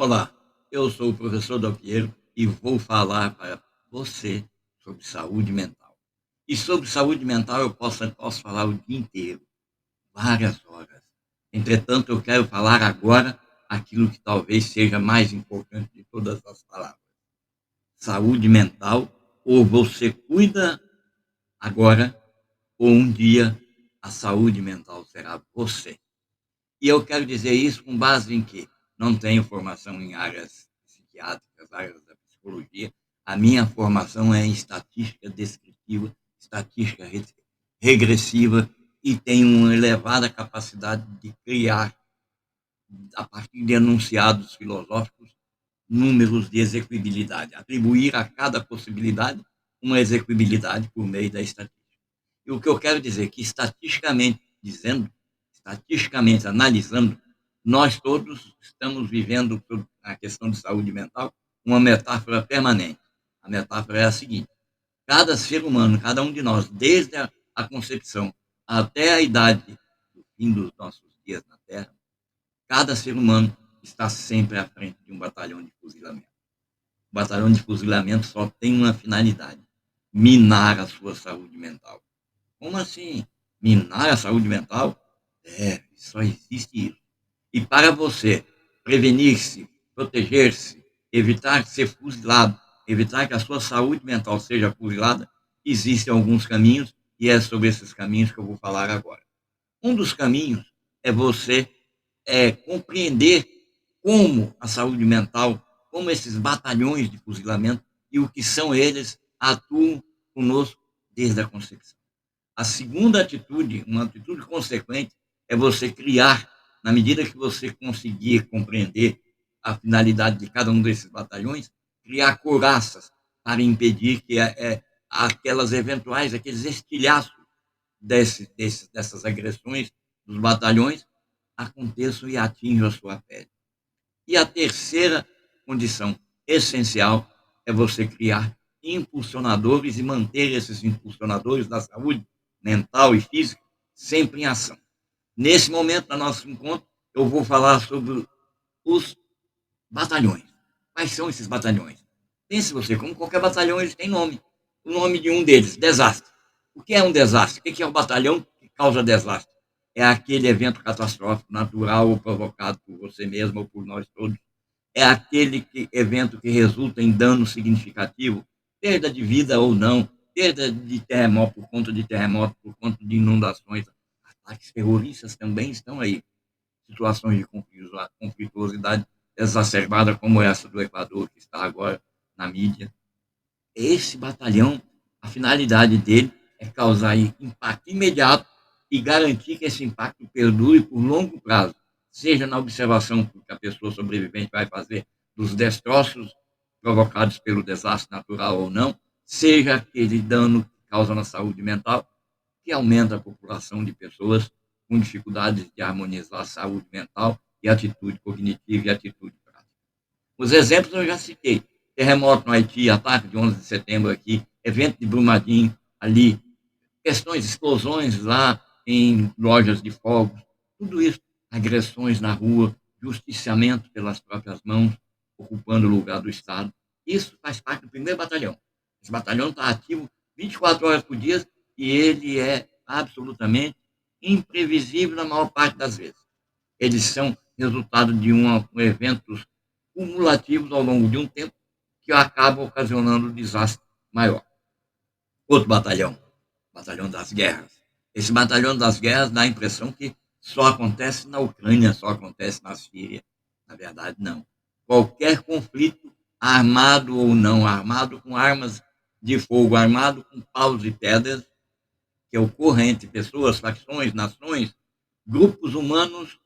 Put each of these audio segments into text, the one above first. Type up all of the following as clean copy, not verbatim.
Olá, eu sou o professor Dalpiero e vou falar para você sobre saúde mental. E sobre saúde mental eu posso falar o dia inteiro, várias horas. Entretanto, eu quero falar agora aquilo que talvez seja mais importante de todas as palavras. Saúde mental, ou você cuida agora, ou um dia a saúde mental será você. E eu quero dizer isso com base em que não tenho formação em áreas psiquiátricas, áreas da psicologia. A minha formação é em estatística descritiva, estatística regressiva e tenho uma elevada capacidade de criar, a partir de enunciados filosóficos, números de execuibilidade, atribuir a cada possibilidade uma execuibilidade por meio da estatística. E o que eu quero dizer é que, estatisticamente analisando, nós todos estamos vivendo, a questão de saúde mental, uma metáfora permanente. A metáfora é a seguinte: cada ser humano, cada um de nós, desde a concepção até a idade do fim dos nossos dias na Terra, cada ser humano está sempre à frente de um batalhão de fuzilamento. O batalhão de fuzilamento só tem uma finalidade: minar a sua saúde mental. Como assim? Minar a saúde mental? Só existe isso. E para você prevenir-se, proteger-se, evitar ser fuzilado, evitar que a sua saúde mental seja fuzilada, existem alguns caminhos e é sobre esses caminhos que eu vou falar agora. Um dos caminhos é você compreender como a saúde mental, como esses batalhões de fuzilamento e o que são eles atuam conosco desde a concepção. A segunda atitude, uma atitude consequente, é você criar, na medida que você conseguir compreender a finalidade de cada um desses batalhões, criar couraças para impedir que aquelas eventuais, aqueles estilhaços dessas agressões dos batalhões aconteçam e atinjam a sua pele. E a terceira condição essencial é você criar impulsionadores e manter esses impulsionadores da saúde mental e física sempre em ação. Nesse momento, no nosso encontro, eu vou falar sobre os batalhões. Quais são esses batalhões? Pense você, como qualquer batalhão, eles têm nome. O nome de um deles, desastre. O que é um desastre? O que é um batalhão que causa desastre? É aquele evento catastrófico, natural ou provocado por você mesmo ou por nós todos. É aquele evento que resulta em dano significativo, perda de vida ou não, perda de terremoto por conta de terremoto, por conta de inundações. Ataques terroristas também estão aí. Situações de conflituosidade exacerbada como essa do Equador, que está agora na mídia. Esse batalhão, a finalidade dele é causar impacto imediato e garantir que esse impacto perdure por longo prazo, seja na observação que a pessoa sobrevivente vai fazer dos destroços provocados pelo desastre natural ou não, seja aquele dano que causa na saúde mental, que aumenta a população de pessoas com dificuldades de harmonizar a saúde mental e atitude cognitiva e atitude prática. Os exemplos eu já citei: terremoto no Haiti, ataque de 11 de setembro aqui, evento de Brumadinho ali, questões, explosões lá em lojas de fogos, tudo isso, agressões na rua, justiciamento pelas próprias mãos, ocupando o lugar do Estado. Isso faz parte do primeiro batalhão. Esse batalhão está ativo 24 horas por dia e ele é absolutamente imprevisível na maior parte das vezes. Eles são resultado de eventos cumulativos ao longo de um tempo que acabam ocasionando um desastre maior. Outro batalhão, batalhão das guerras. Esse batalhão das guerras dá a impressão que só acontece na Ucrânia, só acontece na Síria. Na verdade, não. Qualquer conflito, armado ou não armado, com armas de fogo, armado com paus e pedras, que ocorra entre pessoas, facções, nações, grupos humanos.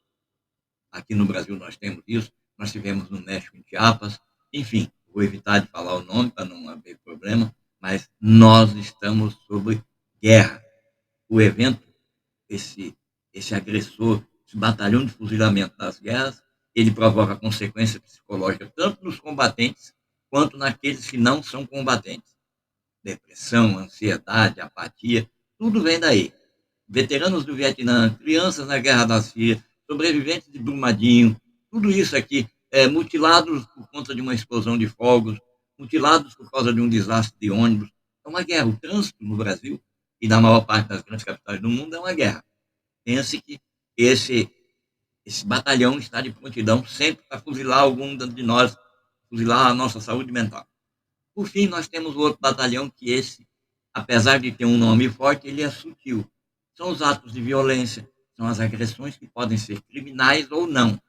Aqui no Brasil nós temos isso, nós tivemos no México, em Chiapas, enfim, vou evitar de falar o nome para não haver problema, mas nós estamos sob guerra. O evento, esse agressor, esse batalhão de fuzilamento das guerras, ele provoca consequência psicológica tanto nos combatentes quanto naqueles que não são combatentes. Depressão, ansiedade, apatia, tudo vem daí. Veteranos do Vietnã, crianças na Guerra da Síria, sobreviventes de Brumadinho, tudo isso aqui mutilados por conta de uma explosão de fogos, mutilados por causa de um desastre de ônibus. É uma guerra. O trânsito no Brasil e na maior parte das grandes capitais do mundo é uma guerra. Pense que esse, esse batalhão está de prontidão sempre para fuzilar algum de nós, fuzilar a nossa saúde mental. Por fim, nós temos o outro batalhão que esse, apesar de ter um nome forte, ele é sutil. São os atos de violência, são as agressões que podem ser criminais ou não,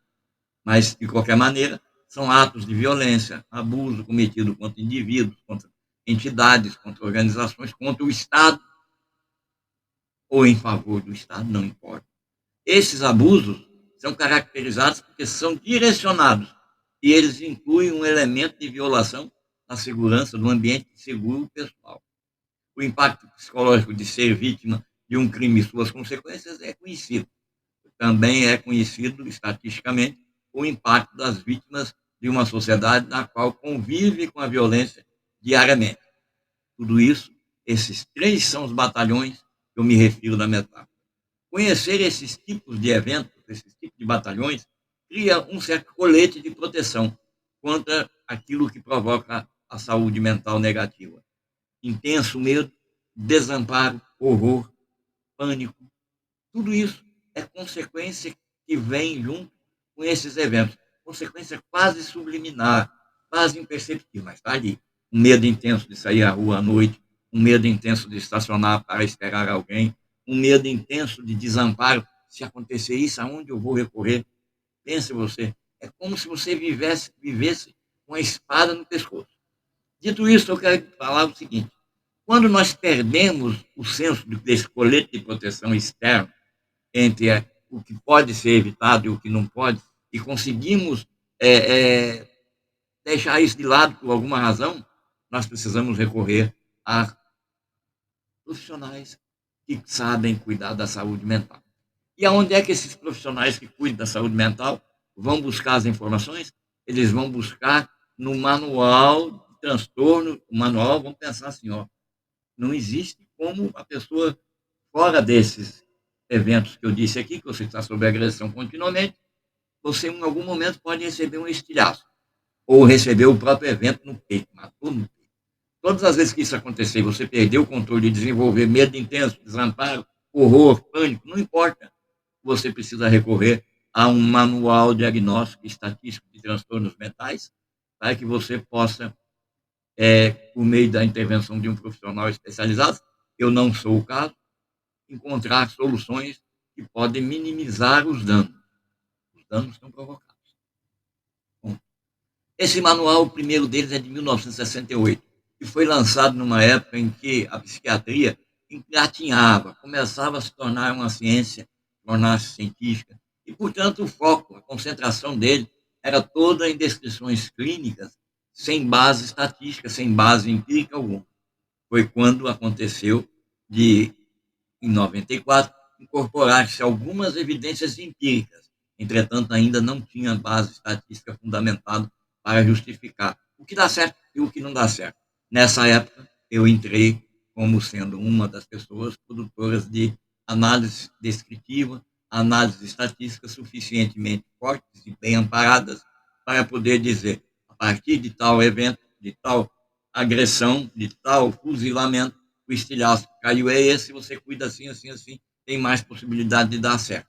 mas, de qualquer maneira, são atos de violência, abuso cometido contra indivíduos, contra entidades, contra organizações, contra o Estado ou em favor do Estado, não importa. Esses abusos são caracterizados porque são direcionados e eles incluem um elemento de violação da segurança do ambiente seguro pessoal. O impacto psicológico de ser vítima de um crime e suas consequências é conhecido. Também é conhecido estatisticamente o impacto das vítimas de uma sociedade na qual convive com a violência diariamente. Tudo isso, esses três são os batalhões que eu me refiro na metáfora. Conhecer esses tipos de eventos, esses tipos de batalhões, cria um certo colete de proteção contra aquilo que provoca a saúde mental negativa. Intenso medo, desamparo, horror, pânico, tudo isso é consequência que vem junto com esses eventos. Consequência quase subliminar, quase imperceptível, mas está ali. Um medo intenso de sair à rua à noite, um medo intenso de estacionar para esperar alguém, um medo intenso de desamparo. Se acontecer isso, aonde eu vou recorrer? Pense você, é como se você vivesse com a espada no pescoço. Dito isso, eu quero falar o seguinte: quando nós perdemos o senso desse colete de proteção externo, entre o que pode ser evitado e o que não pode, e conseguimos é, é, deixar isso de lado por alguma razão, nós precisamos recorrer a profissionais que sabem cuidar da saúde mental. E aonde é que esses profissionais que cuidam da saúde mental vão buscar as informações? Eles vão buscar no manual de transtorno, o manual, vamos pensar assim, ó, não existe como a pessoa, fora desses eventos que eu disse aqui, que você está sob agressão continuamente, você em algum momento pode receber um estilhaço, ou receber o próprio evento no peito, matou no peito. Todas as vezes que isso acontecer, você perdeu o controle de desenvolver medo intenso, desamparo, horror, pânico, não importa. Você precisa recorrer a um manual diagnóstico e estatístico de transtornos mentais, para que você possa, por meio da intervenção de um profissional especializado, eu não sou o caso, encontrar soluções que podem minimizar os danos. Os danos estão provocados. Bom, esse manual, o primeiro deles é de 1968, e foi lançado numa época em que a psiquiatria engatinhava, começava a se tornar uma ciência, tornar-se científica, e, portanto, o foco, a concentração dele era toda em descrições clínicas, sem base estatística, sem base empírica alguma. Foi quando aconteceu de, em 94, incorporar-se algumas evidências empíricas. Entretanto, ainda não tinha base estatística fundamentada para justificar o que dá certo e o que não dá certo. Nessa época, eu entrei como sendo uma das pessoas produtoras de análise descritiva, análise estatística suficientemente fortes e bem amparadas para poder dizer, a partir de tal evento, de tal agressão, de tal fuzilamento, o estilhaço caiu é esse, você cuida assim, assim, assim, tem mais possibilidade de dar certo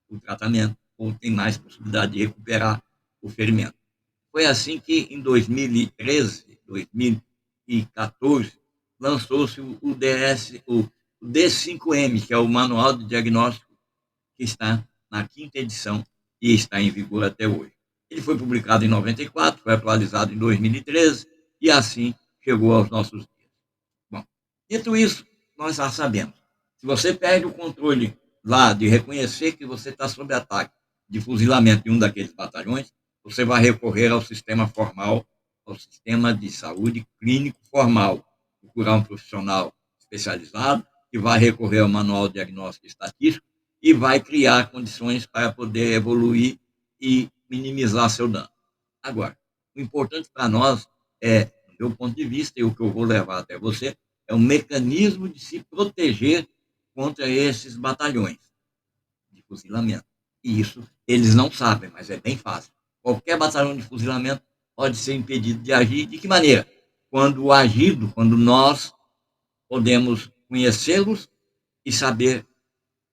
o tratamento, ou tem mais possibilidade de recuperar o ferimento. Foi assim que, em 2013, 2014, lançou-se o D5M, que é o Manual de Diagnóstico, que está na quinta edição e está em vigor até hoje. Ele foi publicado em 94, foi atualizado em 2013 e assim chegou aos nossos dias. Bom, dito isso, nós já sabemos. Se você perde o controle lá de reconhecer que você está sob ataque de fuzilamento de um daqueles batalhões, você vai recorrer ao sistema formal, ao sistema de saúde clínico formal, procurar um profissional especializado, que vai recorrer ao manual diagnóstico estatístico e vai criar condições para poder evoluir e minimizar seu dano. Agora, o importante para nós é, do meu ponto de vista, e o que eu vou levar até você, é um mecanismo de se proteger contra esses batalhões de fuzilamento. E isso eles não sabem, mas é bem fácil. qualquer batalhão de fuzilamento pode ser impedido de agir. De que maneira? Quando agido, quando nós podemos conhecê-los e saber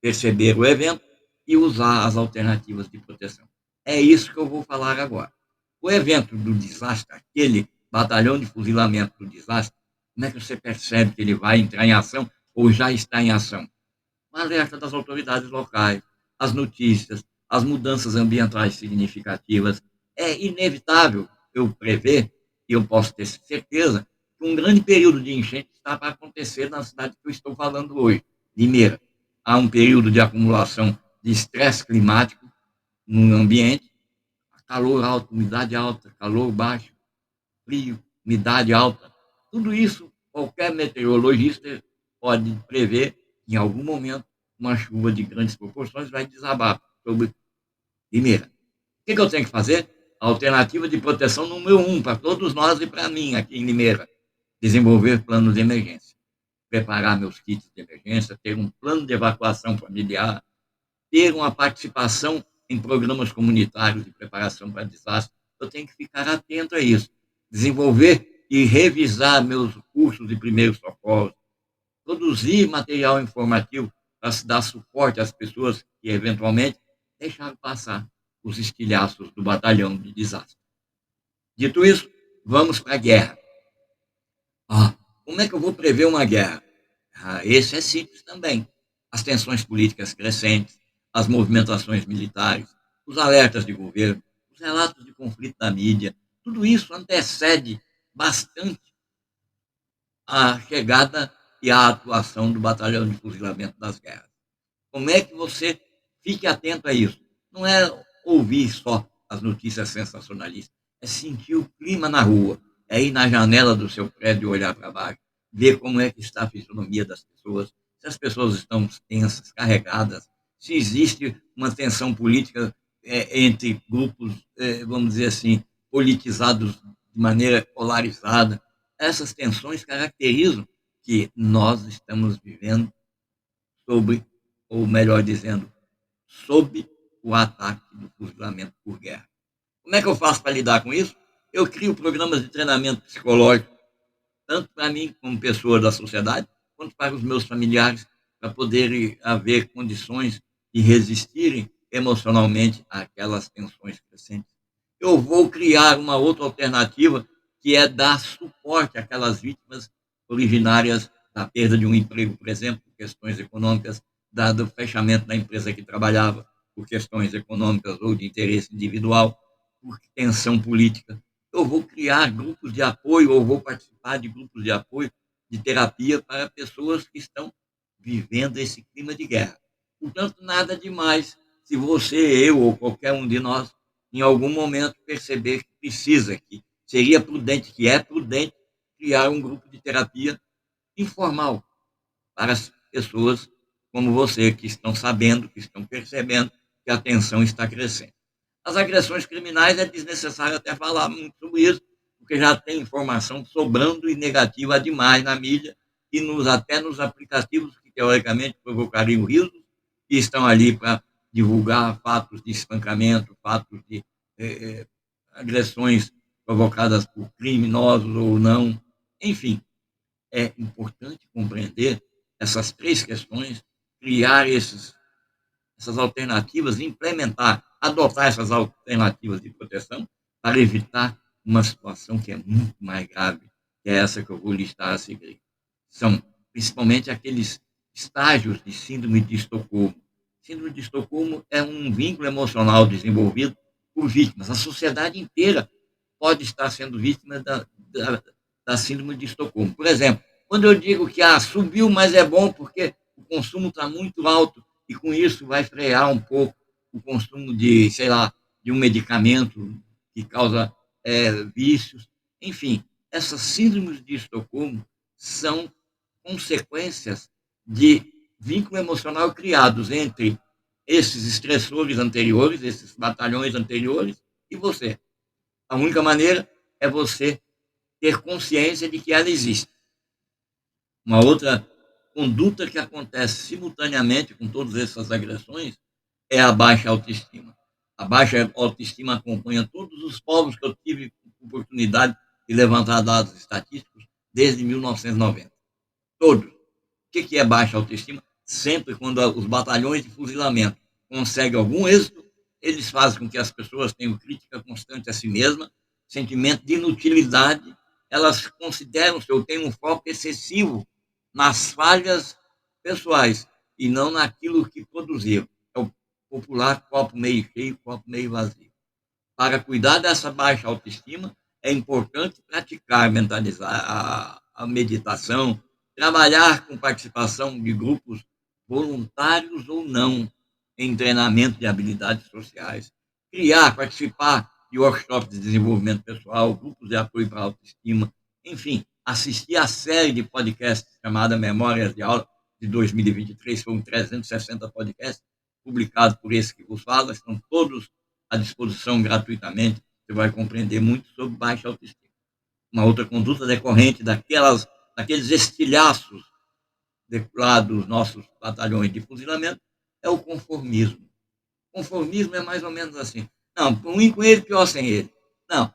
perceber o evento e usar as alternativas de proteção. É isso que eu vou falar agora. O evento do desastre, aquele batalhão de fuzilamento do desastre, como é que você percebe que ele vai entrar em ação ou já está em ação? O alerta das autoridades locais, as notícias, as mudanças ambientais significativas. É inevitável eu prever, e eu posso ter certeza, que um grande período de enchente está para acontecer na cidade que eu estou falando hoje, Limeira. Há um período de acumulação de estresse climático no ambiente, calor alto, umidade alta, calor baixo, frio, umidade alta. Tudo isso, qualquer meteorologista pode prever que, em algum momento, uma chuva de grandes proporções vai desabar sobre Limeira. O que eu tenho que fazer? A alternativa de proteção número um, para todos nós e para mim aqui em Limeira: desenvolver planos de emergência, preparar meus kits de emergência, ter um plano de evacuação familiar, ter uma participação em programas comunitários de preparação para desastre. Eu tenho que ficar atento a isso. Desenvolver e revisar meus cursos de primeiros socorros, produzir material informativo para se dar suporte às pessoas que, eventualmente, deixaram passar os estilhaços do batalhão de desastre. Dito isso, vamos para a guerra. Como é que eu vou prever uma guerra? Esse é simples também. As tensões políticas crescentes, as movimentações militares, os alertas de governo, os relatos de conflito da mídia, tudo isso antecede bastante a chegada e a atuação do batalhão de fuzilamento das guerras. Como é que você fique atento a isso? Não é ouvir só as notícias sensacionalistas, é sentir o clima na rua, é ir na janela do seu prédio e olhar para baixo, ver como é que está a fisionomia das pessoas, se as pessoas estão tensas, carregadas, se existe uma tensão política entre grupos, vamos dizer assim, politizados de maneira polarizada. Essas tensões caracterizam que nós estamos vivendo sobre, ou melhor dizendo, sob o ataque do fuzilamento por guerra. Como é que eu faço para lidar com isso? Eu crio programas de treinamento psicológico, tanto para mim, como pessoa da sociedade, quanto para os meus familiares, para poderem haver condições de resistirem emocionalmente àquelas tensões crescentes. Eu vou criar uma outra alternativa, que é dar suporte àquelas vítimas originárias da perda de um emprego, por exemplo, por questões econômicas, dado o fechamento da empresa que trabalhava, por questões econômicas ou de interesse individual, por tensão política. Eu vou criar grupos de apoio ou vou participar de grupos de apoio de terapia para pessoas que estão vivendo esse clima de guerra. Portanto, nada demais se você, eu ou qualquer um de nós, em algum momento perceber que precisa, que seria prudente, que é prudente, criar um grupo de terapia informal para as pessoas como você, que estão sabendo, que estão percebendo que a tensão está crescendo. As agressões criminais é desnecessário até falar muito sobre isso, porque já tem informação sobrando e negativa demais na mídia e até nos aplicativos que teoricamente provocariam risos e estão ali para divulgar fatos de espancamento, fatos de agressões provocadas por criminosos ou não. Enfim, é importante compreender essas três questões, criar essas alternativas, implementar, adotar essas alternativas de proteção para evitar uma situação que é muito mais grave, que é essa que eu vou listar a seguir. São principalmente aqueles estágios de síndrome de Estocolmo. Síndrome de Estocolmo é um vínculo emocional desenvolvido por vítimas. A sociedade inteira pode estar sendo vítima da síndrome de Estocolmo. Por exemplo, quando eu digo que subiu, mas é bom porque o consumo está muito alto e com isso vai frear um pouco o consumo de, sei lá, de um medicamento que causa vícios. Enfim, essas síndromes de Estocolmo são consequências de vínculo emocional criados entre esses estressores anteriores, esses batalhões anteriores, e você. A única maneira é você ter consciência de que ela existe. Uma outra conduta que acontece simultaneamente com todas essas agressões é a baixa autoestima. A baixa autoestima acompanha todos os povos que eu tive oportunidade de levantar dados estatísticos desde 1990. Todos. O que é baixa autoestima? Sempre quando os batalhões de fuzilamento conseguem algum êxito, eles fazem com que as pessoas tenham crítica constante a si mesma, sentimento de inutilidade, elas consideram-se ou têm um foco excessivo nas falhas pessoais e não naquilo que produziram. É o popular copo meio cheio, copo meio vazio. Para cuidar dessa baixa autoestima, é importante praticar, mentalizar a meditação, trabalhar com participação de grupos voluntários ou não, em treinamento de habilidades sociais, criar, participar de workshops de desenvolvimento pessoal, grupos de apoio para a autoestima, enfim, assistir a série de podcasts chamada Memórias de Aula de 2023, foram 360 podcasts publicados por esse que vos fala, estão todos à disposição gratuitamente, você vai compreender muito sobre baixa autoestima. Uma outra conduta decorrente daqueles estilhaços lá dos nossos batalhões de fuzilamento é o conformismo. Conformismo é mais ou menos assim. Não, ruim com ele, pior sem ele. Não,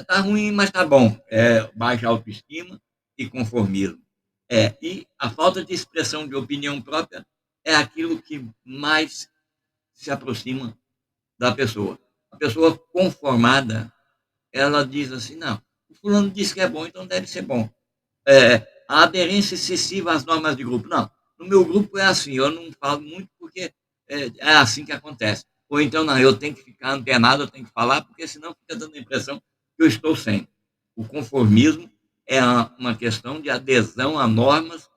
tá ruim, mas tá bom. É baixa autoestima e conformismo. E a falta de expressão de opinião própria é aquilo que mais se aproxima da pessoa. A pessoa conformada, ela diz assim, não, o fulano disse que é bom, então deve ser bom. A aderência excessiva às normas de grupo. Não, no meu grupo é assim, eu não falo muito porque é assim que acontece. Ou então, não, eu tenho que ficar antenado, eu tenho que falar, porque senão fica dando a impressão que eu estou sem. O conformismo é uma questão de adesão a normas,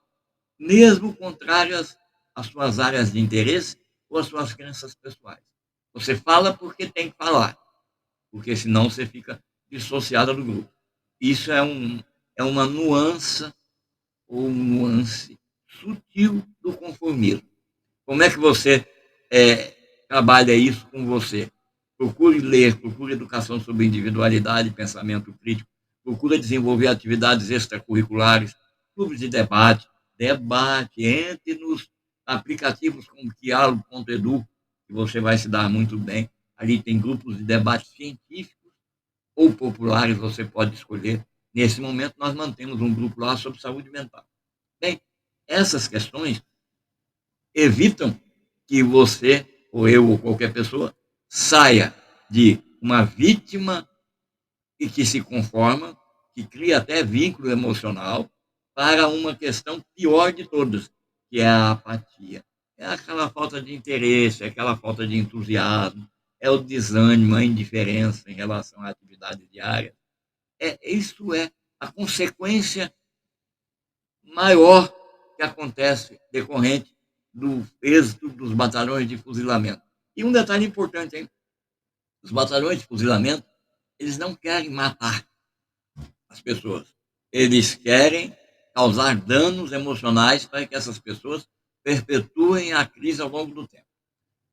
mesmo contrárias às suas áreas de interesse ou às suas crenças pessoais. Você fala porque tem que falar, porque senão você fica dissociado do grupo. Isso é uma nuance ou um nuance sutil do conformismo. Como é que você trabalha isso com você? Procure ler, procure educação sobre individualidade, pensamento crítico, procure desenvolver atividades extracurriculares, clubes de debate, entre nos aplicativos como Diálogo.edu, que você vai se dar muito bem. Ali tem grupos de debate científicos ou populares, você pode escolher. Nesse momento, nós mantemos um grupo lá sobre saúde mental. Bem, essas questões evitam que você, ou eu, ou qualquer pessoa, saia de uma vítima e que se conforma, que cria até vínculo emocional, para uma questão pior de todas, que é a apatia. É aquela falta de interesse, é aquela falta de entusiasmo, é o desânimo, a indiferença em relação à atividade diária. Isso é a consequência maior que acontece decorrente do êxito dos batalhões de fuzilamento. E um detalhe importante, hein? Os batalhões de fuzilamento, eles não querem matar as pessoas. Eles querem causar danos emocionais para que essas pessoas perpetuem a crise ao longo do tempo.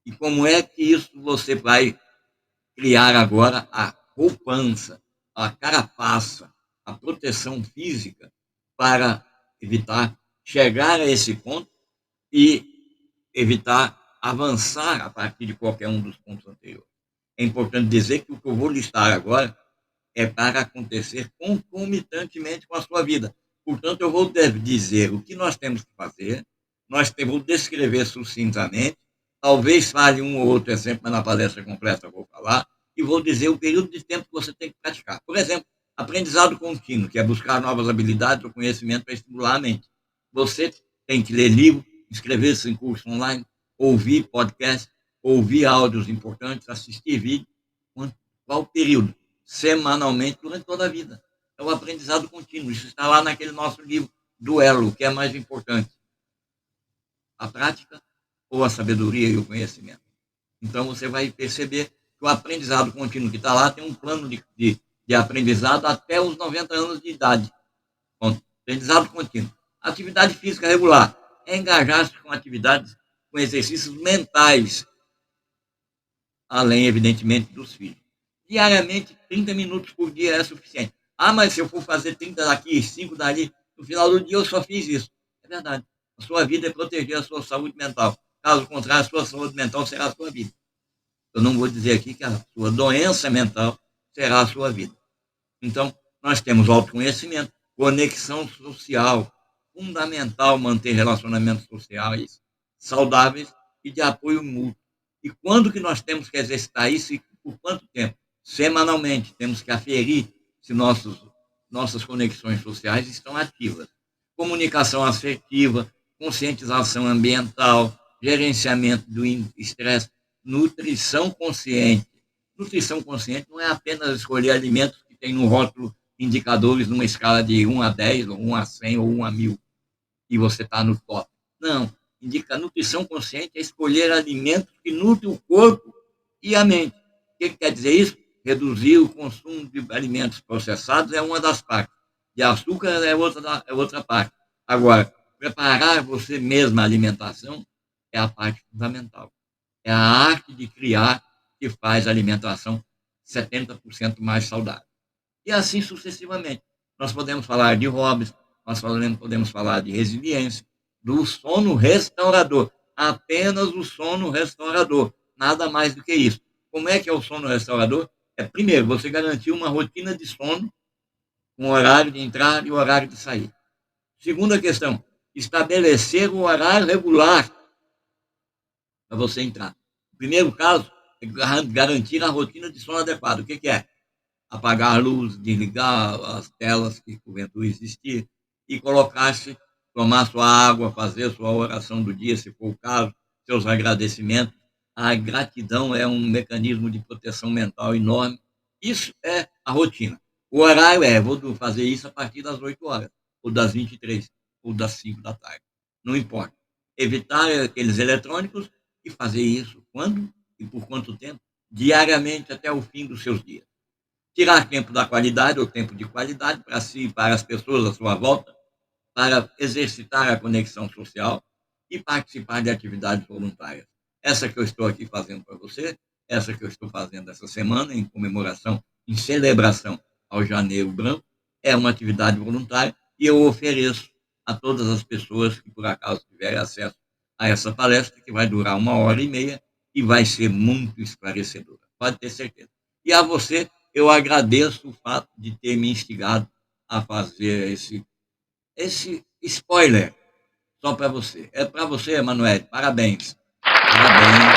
E como é que isso você vai criar agora a poupança, a carapaça, a proteção física para evitar chegar a esse ponto e evitar avançar a partir de qualquer um dos pontos anteriores. É importante dizer que o que eu vou listar agora é para acontecer concomitantemente com a sua vida. Portanto, eu vou dizer o que nós temos que fazer, vou descrever sucintamente, talvez fale um ou outro exemplo, mas na palestra completa eu vou falar, e vou dizer o período de tempo que você tem que praticar. Por exemplo, aprendizado contínuo, que é buscar novas habilidades ou conhecimento para estimular a mente. Você tem que ler livro, inscrever-se em curso online, ouvir podcast, ouvir áudios importantes, assistir vídeo. Qual o período? Semanalmente durante toda a vida. É o aprendizado contínuo. Isso está lá naquele nosso livro, Duelo, o que é mais importante, a prática ou a sabedoria e o conhecimento. Então você vai perceber que o aprendizado contínuo que está lá tem um plano de aprendizado até os 90 anos de idade. Bom, aprendizado contínuo. Atividade física regular é engajar-se com atividades, com exercícios mentais, além, evidentemente, dos filhos. Diariamente, 30 minutos por dia é suficiente. Ah, mas se eu for fazer 30 daqui, 5 dali, no final do dia eu só fiz isso. É verdade. A sua vida é proteger a sua saúde mental. Caso contrário, a sua saúde mental será a sua vida. Eu não vou dizer aqui que a sua doença mental será a sua vida. Então, nós temos autoconhecimento, conexão social, fundamental manter relacionamentos sociais saudáveis e de apoio mútuo. E quando que nós temos que exercitar isso e por quanto tempo? Semanalmente, temos que aferir se nossas conexões sociais estão ativas. Comunicação assertiva, conscientização ambiental, gerenciamento do estresse, nutrição consciente. Nutrição consciente não é apenas escolher alimentos que tem no rótulo indicadores numa escala de 1 a 10, ou 1 a 100, ou 1 a 1000, e você está no top. Não. Indica nutrição consciente é escolher alimentos que nutrem o corpo e a mente. O que quer dizer isso? Reduzir o consumo de alimentos processados é uma das partes. De açúcar é outra parte. Agora, preparar você mesma a alimentação é a parte fundamental. É a arte de criar que faz a alimentação 70% mais saudável. E assim sucessivamente. Nós podemos falar de hobbies, nós podemos falar de resiliência, do sono restaurador. Apenas o sono restaurador. Nada mais do que isso. Como é que é o sono restaurador? É, primeiro, você garantir uma rotina de sono, um horário de entrar e o horário de sair. Segunda questão, estabelecer o horário regular para você entrar. O primeiro caso é garantir a rotina de sono adequada. O que é? Apagar a luz, desligar as telas que porventura existir e colocar-se, tomar sua água, fazer sua oração do dia, se for o caso, seus agradecimentos. A gratidão é um mecanismo de proteção mental enorme. Isso é a rotina. O horário vou fazer isso a partir das 8 horas, ou das 23, ou das 5 da tarde. Não importa. Evitar aqueles eletrônicos e fazer isso quando e por quanto tempo? Diariamente até o fim dos seus dias. Tirar tempo da qualidade ou tempo de qualidade para si e para as pessoas à sua volta, para exercitar a conexão social e participar de atividades voluntárias. Essa que eu estou aqui fazendo para você, essa que eu estou fazendo essa semana, em comemoração, em celebração ao Janeiro Branco, é uma atividade voluntária e eu ofereço a todas as pessoas que por acaso tiverem acesso a essa palestra, que vai durar 1 hora e meia e vai ser muito esclarecedora. Pode ter certeza. E a você, eu agradeço o fato de ter me instigado a fazer esse spoiler só para você. É para você, Emanuele. Parabéns. Parabéns.